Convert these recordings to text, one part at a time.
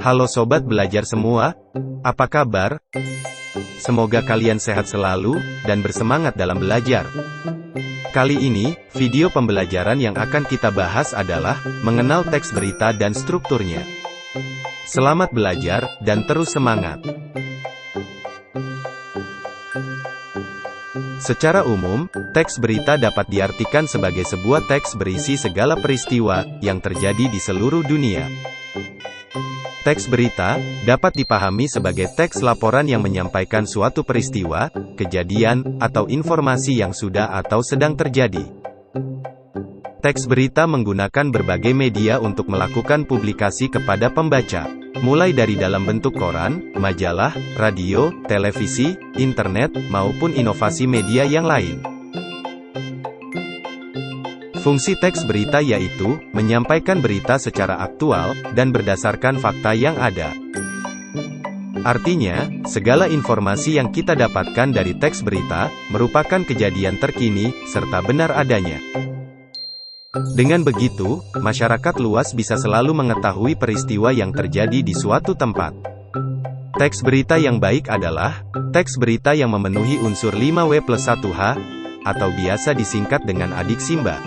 Halo sobat belajar semua, apa kabar? Semoga kalian sehat selalu, dan bersemangat dalam belajar. Kali ini, video pembelajaran yang akan kita bahas adalah, mengenal teks berita dan strukturnya. Selamat belajar, dan terus semangat. Secara umum, teks berita dapat diartikan sebagai sebuah teks berisi segala peristiwa yang terjadi di seluruh dunia. Teks berita dapat dipahami sebagai teks laporan yang menyampaikan suatu peristiwa, kejadian, atau informasi yang sudah atau sedang terjadi. Teks berita menggunakan berbagai media untuk melakukan publikasi kepada pembaca, mulai dari dalam bentuk koran, majalah, radio, televisi, internet, maupun inovasi media yang lain. Fungsi teks berita yaitu, menyampaikan berita secara aktual, dan berdasarkan fakta yang ada. Artinya, segala informasi yang kita dapatkan dari teks berita, merupakan kejadian terkini, serta benar adanya. Dengan begitu, masyarakat luas bisa selalu mengetahui peristiwa yang terjadi di suatu tempat. Teks berita yang baik adalah, teks berita yang memenuhi unsur 5W+1H, atau biasa disingkat dengan adik Simba.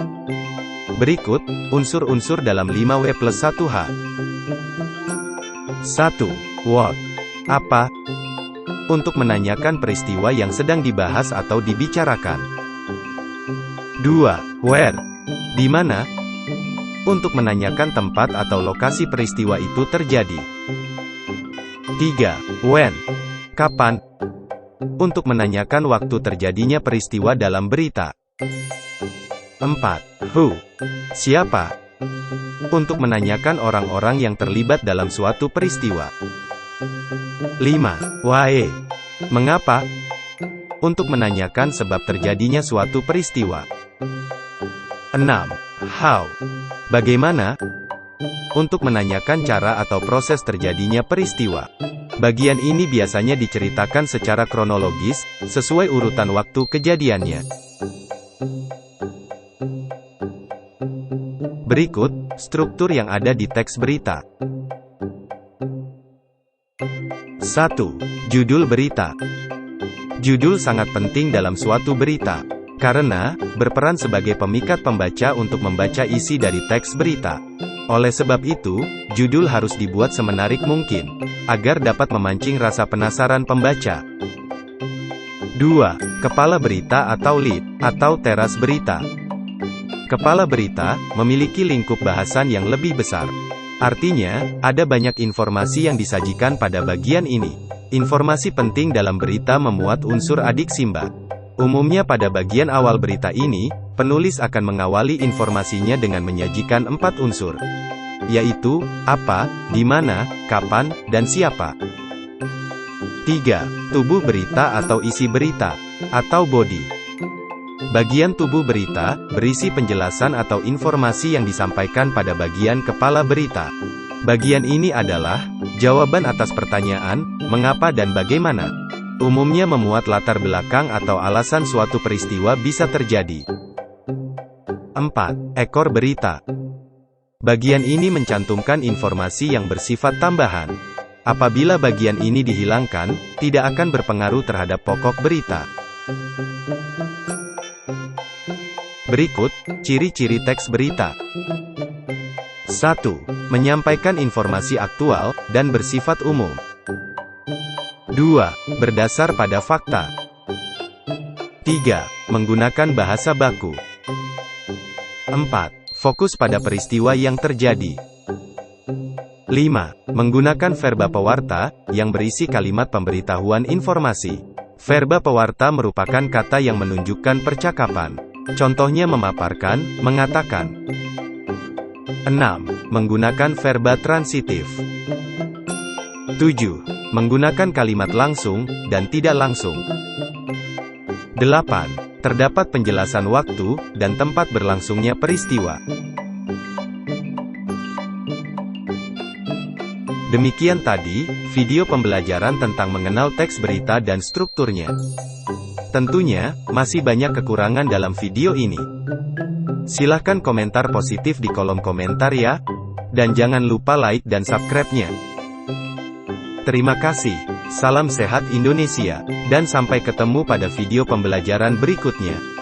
Berikut, unsur-unsur dalam 5W+1H. 1. What? Apa? Untuk menanyakan peristiwa yang sedang dibahas atau dibicarakan. 2. Where? Di mana? Untuk menanyakan tempat atau lokasi peristiwa itu terjadi. 3. When? Kapan? Untuk menanyakan waktu terjadinya peristiwa dalam berita. 4. Who? Siapa? Untuk menanyakan orang-orang yang terlibat dalam suatu peristiwa. 5. Why? Mengapa? Untuk menanyakan sebab terjadinya suatu peristiwa. 6. How? Bagaimana? Untuk menanyakan cara atau proses terjadinya peristiwa. Bagian ini biasanya diceritakan secara kronologis, sesuai urutan waktu kejadiannya. Berikut, struktur yang ada di teks berita. 1. Judul berita. Judul sangat penting dalam suatu berita, karena berperan sebagai pemikat pembaca untuk membaca isi dari teks berita. Oleh sebab itu, judul harus dibuat semenarik mungkin, agar dapat memancing rasa penasaran pembaca. 2. Kepala berita atau lead, atau teras berita. Kepala berita memiliki lingkup bahasan yang lebih besar. Artinya, ada banyak informasi yang disajikan pada bagian ini. Informasi penting dalam berita memuat unsur adik Simba. Umumnya pada bagian awal berita ini, penulis akan mengawali informasinya dengan menyajikan 4 unsur, yaitu, apa, di mana, kapan, dan siapa. 3. Tubuh berita atau isi berita, atau body. Bagian tubuh berita, berisi penjelasan atau informasi yang disampaikan pada bagian kepala berita. Bagian ini adalah, jawaban atas pertanyaan, mengapa dan bagaimana. Umumnya memuat latar belakang atau alasan suatu peristiwa bisa terjadi. 4. Ekor berita. Bagian ini mencantumkan informasi yang bersifat tambahan. Apabila bagian ini dihilangkan, tidak akan berpengaruh terhadap pokok berita. Berikut, ciri-ciri teks berita. 1. Menyampaikan informasi aktual, dan bersifat umum. 2. Berdasar pada fakta. 3. Menggunakan bahasa baku. 4. Fokus pada peristiwa yang terjadi. 5. Menggunakan verba pewarta, yang berisi kalimat pemberitahuan informasi. Verba pewarta merupakan kata yang menunjukkan percakapan. Contohnya memaparkan, mengatakan. 6. Menggunakan verba transitif. 7. Menggunakan kalimat langsung, dan tidak langsung. 8. Terdapat penjelasan waktu, dan tempat berlangsungnya peristiwa. Demikian tadi, video pembelajaran tentang mengenal teks berita dan strukturnya. Tentunya, masih banyak kekurangan dalam video ini. Silahkan komentar positif di kolom komentar ya. Dan jangan lupa like dan subscribe-nya. Terima kasih. Salam sehat Indonesia. Dan sampai ketemu pada video pembelajaran berikutnya.